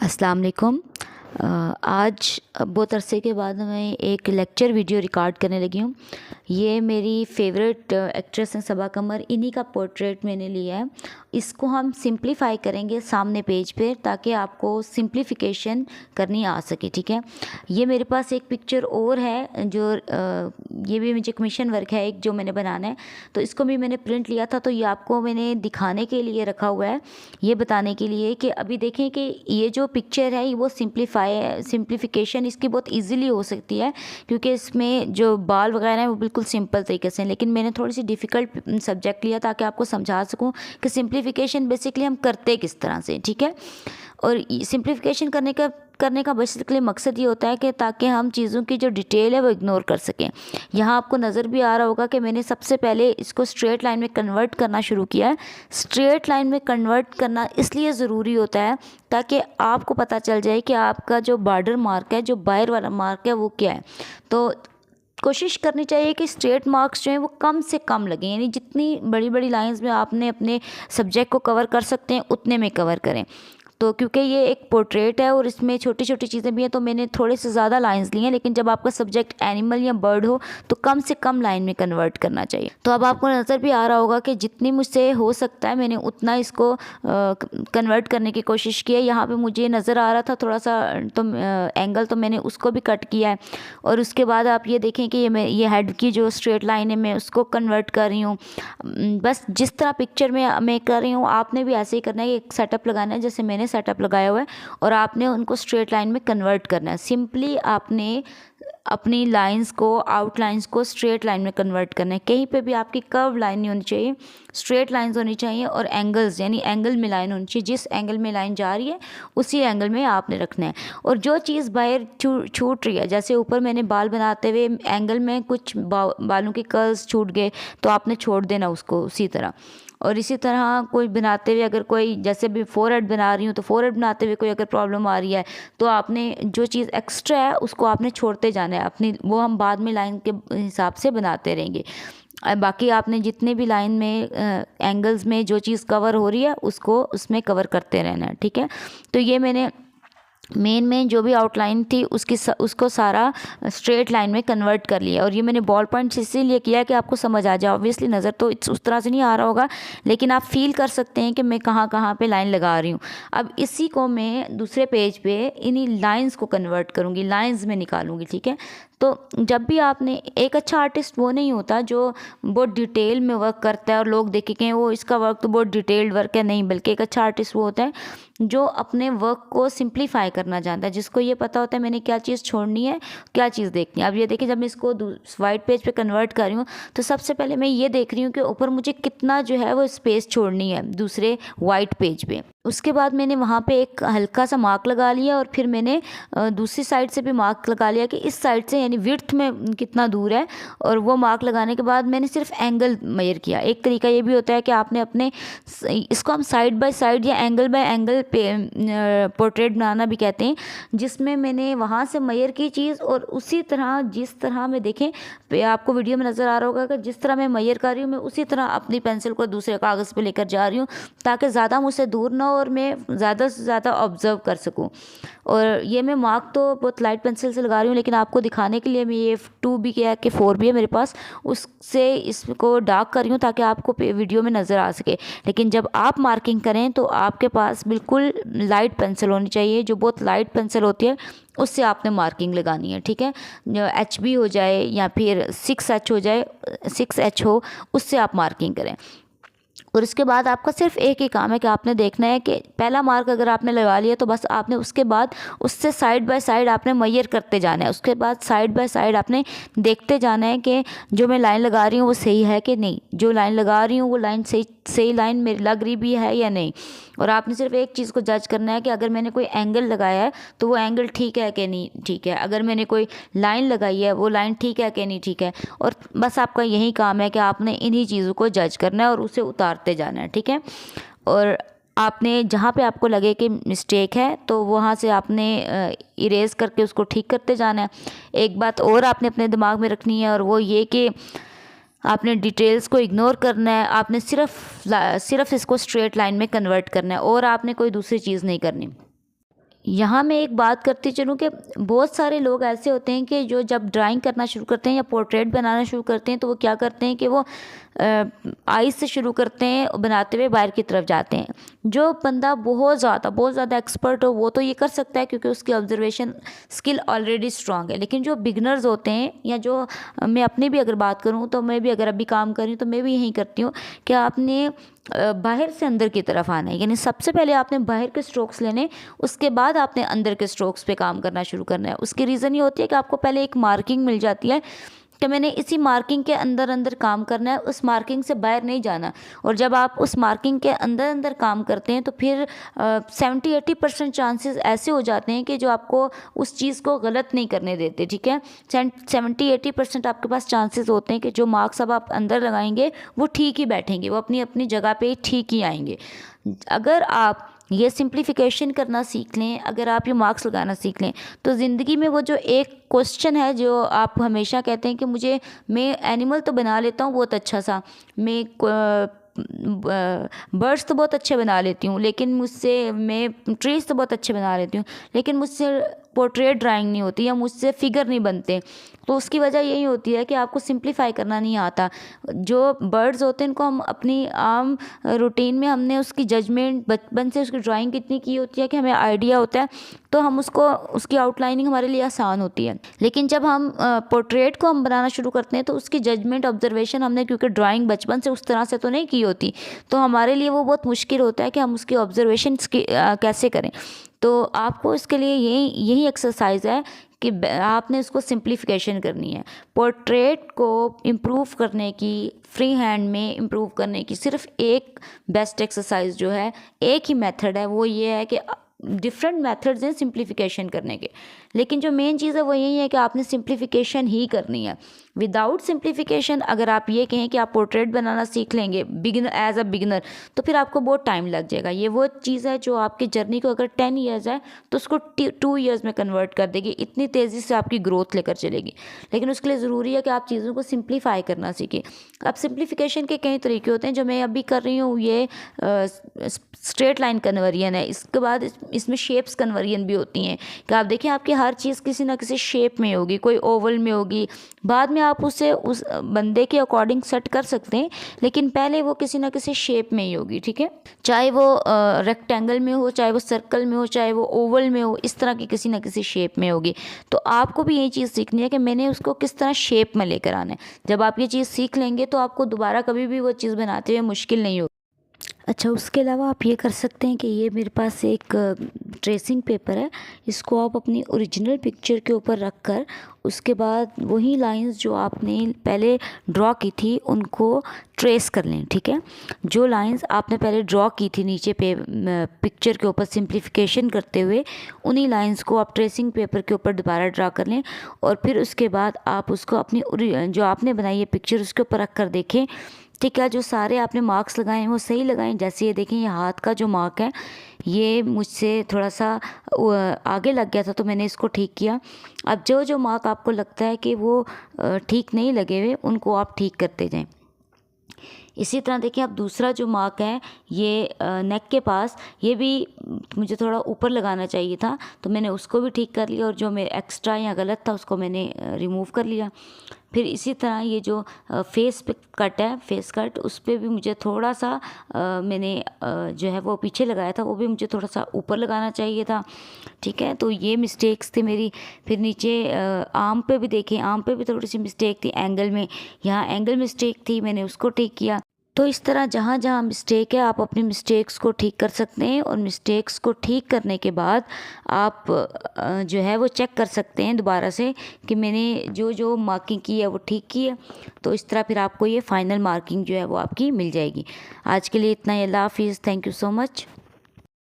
अस्सलाम वालेकुम। आज बहुत अरसे के बाद मैं एक लेक्चर वीडियो रिकॉर्ड करने लगी हूँ। ये मेरी फेवरेट एक्ट्रेस हैं सबा कमर, इन्हीं का पोर्ट्रेट मैंने लिया है। इसको हम सिंपलीफाई करेंगे सामने पेज पे ताकि आपको सिंपलीफिकेशन करनी आ सके, ठीक है। ये मेरे पास एक पिक्चर और है जो ये भी मुझे कमीशन वर्क है एक जो मैंने बनाना है, तो इसको भी मैंने प्रिंट लिया था। तो ये आपको मैंने दिखाने के लिए रखा हुआ है, ये बताने के लिए कि अभी देखें कि ये जो पिक्चर है वो सिंप्लीफिकेशन इसकी बहुत इजीली हो सकती है, क्योंकि इसमें जो बाल वगैरह हैं वो बिल्कुल सिंपल तरीके से हैं। लेकिन मैंने थोड़ी सी डिफ़िकल्ट सब्जेक्ट लिया ताकि आपको समझा सकूं कि सिंप्लीफिकेशन बेसिकली हम करते किस तरह से, ठीक है। और सिंप्लीफिकेशन करने का बेसिकली मकसद ये होता है कि ताकि हम चीज़ों की जो डिटेल है वो इग्नोर कर सकें। यहाँ आपको नज़र भी आ रहा होगा कि मैंने सबसे पहले इसको स्ट्रेट लाइन में कन्वर्ट करना शुरू किया है। स्ट्रेट लाइन में कन्वर्ट करना इसलिए ज़रूरी होता है ताकि आपको पता चल जाए कि आपका जो बॉर्डर मार्क है, जो बाहर वाला मार्क है, वो क्या है। तो कोशिश करनी चाहिए कि स्ट्रेट मार्क्स जो हैं वो कम से कम लगें, यानी जितनी बड़ी बड़ी लाइंस में आपने अपने सब्जेक्ट को कवर कर सकते हैं उतने में कवर करें। तो क्योंकि ये एक पोर्ट्रेट है और इसमें छोटी छोटी चीज़ें भी हैं, तो मैंने थोड़े से ज़्यादा लाइंस ली हैं। लेकिन जब आपका सब्जेक्ट एनिमल या बर्ड हो तो कम से कम लाइन में कन्वर्ट करना चाहिए। तो अब आपको नज़र भी आ रहा होगा कि जितनी मुझसे हो सकता है मैंने उतना इसको कन्वर्ट करने की कोशिश की है। यहाँ पे मुझे नज़र आ रहा था थोड़ा सा तो एंगल, तो मैंने उसको भी कट किया है। और उसके बाद आप ये देखें कि ये हेड की जो स्ट्रेट लाइन है मैं उसको कन्वर्ट कर रही हूँ। बस जिस तरह पिक्चर में मैं कर रही हूँ आपने भी ऐसे ही करना है। एक सेटअप लगाना है जैसे मैंने सेटअप लगाया हुआ है, और आपने उनको स्ट्रेट लाइन में कन्वर्ट करना है। सिंपली आपने अपनी लाइंस को, आउटलाइंस को स्ट्रेट लाइन में कन्वर्ट करना है। कहीं पे भी आपकी कर्व लाइन नहीं होनी चाहिए, स्ट्रेट लाइंस होनी चाहिए। और एंगल्स यानी एंगल में लाइन होनी चाहिए, जिस एंगल में लाइन जा रही है उसी एंगल में आपने रखना है। और जो चीज़ बाहर छूट रही है, जैसे ऊपर मैंने बाल बनाते हुए एंगल में कुछ बालों के कर्ल्स छूट गए तो आपने छोड़ देना उसको उसी तरह। और इसी तरह कोई बनाते हुए अगर कोई, जैसे भी फोरहेड बना रही हूँ तो फोरहेड बनाते हुए कोई अगर प्रॉब्लम आ रही है तो आपने जो चीज़ एक्स्ट्रा है उसको आपने छोड़ते जाना है अपनी, वो हम बाद में लाइन के हिसाब से बनाते रहेंगे। बाकी आपने जितने भी लाइन में एंगल्स में जो चीज़ कवर हो रही है उसको उसमें कवर करते रहना है, ठीक है। तो ये मैंने मेन में जो भी आउटलाइन थी उसको सारा स्ट्रेट लाइन में कन्वर्ट कर लिया। और ये मैंने बॉल पॉइंट इसीलिए किया है कि आपको समझ आ जाए। ऑब्वियसली नज़र तो उस तरह से नहीं आ रहा होगा, लेकिन आप फील कर सकते हैं कि मैं कहाँ कहाँ पे लाइन लगा रही हूँ। अब इसी को मैं दूसरे पेज पे इन्हीं लाइंस को कन्वर्ट करूँगी, लाइंस में निकालूंगी, ठीक है। तो जब भी आपने, एक अच्छा आर्टिस्ट वो नहीं होता जो बहुत डिटेल में वर्क करता है और लोग देखें कि वो इसका वर्क तो बहुत डिटेल्ड वर्क है, नहीं, बल्कि एक अच्छा आर्टिस्ट वो होता है जो अपने वर्क को सिंप्लीफाई करना जानता है, जिसको ये पता होता है मैंने क्या चीज़ छोड़नी है, क्या चीज़ देखनी है। अब ये देखिए, जब मैं इसको वाइट पेज पे कन्वर्ट कर रही हूँ तो सबसे पहले मैं ये देख रही हूँ कि ऊपर मुझे कितना जो है वो स्पेस छोड़नी है दूसरे वाइट पेज पे। उसके बाद मैंने वहाँ पे एक हल्का सा मार्क लगा लिया और फिर मैंने दूसरी साइड से भी मार्क लगा लिया कि इस साइड से यानी विड्थ में कितना दूर है। और वो मार्क लगाने के बाद मैंने सिर्फ एंगल मेजर किया। एक तरीका ये भी होता है कि आपने अपने, इसको हम साइड बाय साइड या एंगल बाय एंगल पे पोर्ट्रेट बनाना भी कहते हैं, जिसमें मैंने वहाँ से मेजर की चीज़ और उसी तरह जिस तरह में, देखें आपको वीडियो में नज़र आ रहा होगा कि जिस तरह मैं मेजर कर रही हूँ मैं उसी तरह अपनी पेंसिल को दूसरे कागज़ पे लेकर जा रही हूँ ताकि ज़्यादा मुझसे दूर ना हो और मैं ज़्यादा से ज़्यादा ऑब्ज़र्व कर सकूँ। और ये मैं मार्क तो बहुत लाइट पेंसिल से लगा रही हूँ, लेकिन आपको दिखाने के लिए मैं ये 2 भी किया कि 4 भी है मेरे पास, उससे इसको डार्क कर रही हूँ ताकि आपको वीडियो में नज़र आ सके। लेकिन जब आप मार्किंग करें तो आपके पास बिल्कुल लाइट पेंसिल होनी चाहिए, जो बहुत लाइट पेंसिल होती है उससे आपने मार्किंग लगानी है, ठीक है। HB हो जाए या फिर 6H हो जाए, 6H हो, उससे आप मार्किंग करें। और इसके बाद आपका सिर्फ एक ही काम है कि आपने देखना है कि पहला मार्क अगर आपने लगा लिया तो बस आपने उसके बाद उससे साइड बाय साइड आपने मेजर करते जाना है। उसके बाद साइड बाय साइड आपने देखते जाना है कि जो मैं लाइन लगा रही हूँ वो सही है कि नहीं, जो लाइन लगा रही हूँ वो लाइन सही लाइन मेरी लग रही भी है या नहीं। और आपने सिर्फ एक चीज़ को जज करना है कि अगर मैंने कोई एंगल लगाया है तो वो एंगल ठीक है कि नहीं ठीक है, अगर मैंने कोई लाइन लगाई है वो लाइन ठीक है कि नहीं ठीक है। और बस आपका यही काम है कि आपने इन्हीं चीज़ों को जज करना है और उसे उतारते जाना है, ठीक है। और आपने जहाँ पे आपको लगे कि मिस्टेक है तो वहाँ से आपने इरेज करके उसको ठीक करते जाना है। एक बात और आपने अपने दिमाग में रखनी है और वो ये कि आपने डिटेल्स को इग्नोर करना है, आपने सिर्फ इसको स्ट्रेट लाइन में कन्वर्ट करना है और आपने कोई दूसरी चीज़ नहीं करनी। यहाँ मैं एक बात करती चलूँ कि बहुत सारे लोग ऐसे होते हैं कि जो जब ड्राइंग करना शुरू करते हैं या पोर्ट्रेट बनाना शुरू करते हैं तो वो क्या करते हैं कि वो आइज से शुरू करते हैं, बनाते हुए बाहर की तरफ जाते हैं। जो बंदा बहुत ज़्यादा एक्सपर्ट हो वो तो ये कर सकता है क्योंकि उसकी ऑब्जर्वेशन स्किल ऑलरेडी स्ट्रांग है। लेकिन जो बिगनर्स होते हैं, या जो मैं अपनी भी अगर बात करूँ तो मैं भी अगर अभी काम कर रही हूँ तो मैं भी यही करती हूँ कि आपने बाहर से अंदर की तरफ आना है। यानी सबसे पहले आपने बाहर के स्ट्रोक्स लेने, उसके बाद आपने अंदर के स्ट्रोक्स पे काम करना शुरू करना है। उसकी रीज़न ये होती है कि आपको पहले एक मार्किंग मिल जाती है कि मैंने इसी मार्किंग के अंदर अंदर काम करना है, उस मार्किंग से बाहर नहीं जाना। और जब आप उस मार्किंग के अंदर अंदर काम करते हैं तो फिर 70-80% चांसेस ऐसे हो जाते हैं कि जो आपको उस चीज़ को गलत नहीं करने देते। ठीक है, 70-80% आपके पास चांसेस होते हैं कि जो मार्क्स अब आप अंदर लगाएंगे वो ठीक ही बैठेंगे, वो अपनी अपनी जगह पे ठीक ही आएंगे। अगर आप ये सिंप्लीफिकेशन करना सीख लें, अगर आप ये मार्क्स लगाना सीख लें, तो ज़िंदगी में वो जो एक क्वेश्चन है जो आप हमेशा कहते हैं कि मैं एनिमल तो बना लेता हूँ बहुत अच्छा सा, मैं बर्ड्स तो बहुत अच्छे बना लेती हूँ, लेकिन मैं ट्रीज़ तो बहुत अच्छे बना लेती हूँ, लेकिन मुझसे पोर्ट्रेट ड्राइंग नहीं होती या मुझसे फिगर नहीं बनते। तो उसकी वजह यही होती है कि आपको सिंप्लीफाई करना नहीं आता। जो बर्ड्स होते हैं इनको हम अपनी आम रूटीन में हमने उसकी जजमेंट बचपन से उसकी ड्राइंग कितनी की होती है कि हमें आइडिया होता है, तो हम उसकी आउटलाइनिंग हमारे लिए आसान होती है। लेकिन जब हम पोर्ट्रेट को हम बनाना शुरू करते हैं तो उसकी जजमेंट ऑब्जर्वेशन हमने, क्योंकि ड्राइंग बचपन से उस तरह से तो नहीं की होती, तो हमारे लिए वो बहुत मुश्किल होता है कि हम उसकी ऑब्जर्वेशन कैसे करें। तो आपको इसके लिए यही एक्सरसाइज है कि आपने इसको सिंप्लीफिकेशन करनी है। पोर्ट्रेट को इम्प्रूव करने की, फ्री हैंड में इम्प्रूव करने की सिर्फ एक बेस्ट एक्सरसाइज जो है, एक ही मेथड है, वो ये है कि डिफरेंट मेथड्स हैं सिंप्लीफिकेशन करने के, लेकिन जो मेन चीज़ है वो यही है कि आपने सिंप्लीफिकेशन ही करनी है। विदाउट सिंप्लीफिकेशन अगर आप ये कहें कि आप पोर्ट्रेट बनाना सीख लेंगे एज अ बिगिनर, तो फिर आपको बहुत टाइम लग जाएगा। ये वो चीज़ है जो आपकी जर्नी को अगर 10 ईयर्स है तो उसको 2 ईयर्स में कन्वर्ट कर देगी, इतनी तेज़ी से आपकी ग्रोथ लेकर चलेगी। लेकिन उसके लिए ज़रूरी है कि आप चीज़ों को सिंप्लीफाई करना सीखें। अब सिंप्लीफिकेशन के कई तरीके होते हैं, जो मैं अभी कर रही हूँ ये स्ट्रेट लाइन कन्वर्जन है। इसके बाद इसमें शेप्स कन्वर्जन भी होती हैं कि आप देखिए आपकी हर चीज़ किसी ना किसी शेप में होगी, कोई ओवल में होगी, बाद में आप उसे उस बंदे के अकॉर्डिंग सेट कर सकते हैं, लेकिन पहले वो किसी ना किसी शेप में ही होगी। ठीक है, चाहे वो रेक्टेंगल में हो, चाहे वो सर्कल में हो, चाहे वो ओवल में हो, इस तरह की किसी ना किसी शेप में होगी। तो आपको भी यही चीज़ सीखनी है कि मैंने उसको किस तरह शेप में लेकर आना है। जब आप ये चीज़ सीख लेंगे तो आपको दोबारा कभी भी वो चीज़ बनाते हुए मुश्किल नहीं होगी। अच्छा, उसके अलावा आप ये कर सकते हैं कि ये मेरे पास एक ट्रेसिंग पेपर है, इसको आप अपनी ओरिजिनल पिक्चर के ऊपर रख कर उसके बाद वही लाइंस जो आपने पहले ड्रॉ की थी उनको ट्रेस कर लें। ठीक है, जो लाइंस आपने पहले ड्रॉ की थी नीचे पे पिक्चर के ऊपर सिंप्लीफिकेशन करते हुए, उन्हीं लाइंस को आप ट्रेसिंग पेपर के ऊपर दोबारा ड्रा कर लें, और फिर उसके बाद आप उसको अपनी जो आपने बनाई है पिक्चर उसके ऊपर रख कर देखें। ठीक है, जो सारे आपने मार्क्स लगाए हैं वो सही लगाएं। जैसे ये देखें, ये हाथ का जो मार्क है ये मुझसे थोड़ा सा आगे लग गया था तो मैंने इसको ठीक किया। अब जो मार्क आपको लगता है कि वो ठीक नहीं लगे हुए, उनको आप ठीक करते जाएं। इसी तरह देखिए, अब दूसरा जो मार्क है ये नेक के पास, ये भी मुझे थोड़ा ऊपर लगाना चाहिए था, तो मैंने उसको भी ठीक कर लिया, और जो मेरे एक्स्ट्रा या गलत था उसको मैंने रिमूव कर लिया। फिर इसी तरह ये जो फेस पे कट है, फेस कट, उस पर भी मुझे थोड़ा सा मैंने जो है वो पीछे लगाया था, वो भी मुझे थोड़ा सा ऊपर लगाना चाहिए था। ठीक है, तो ये मिस्टेक्स थी मेरी। फिर नीचे आर्म पे भी देखें, आर्म पे भी थोड़ी सी मिस्टेक थी एंगल में, यहाँ एंगल मिस्टेक थी, मैंने उसको ठीक किया। तो इस तरह जहाँ जहाँ मिस्टेक है आप अपनी मिस्टेक्स को ठीक कर सकते हैं, और मिस्टेक्स को ठीक करने के बाद आप जो है वो चेक कर सकते हैं दोबारा से कि मैंने जो मार्किंग की है वो ठीक की है। तो इस तरह फिर आपको ये फाइनल मार्किंग जो है वो आपकी मिल जाएगी। आज के लिए इतना ही। अल्लाह हाफिज़। Thank you so much.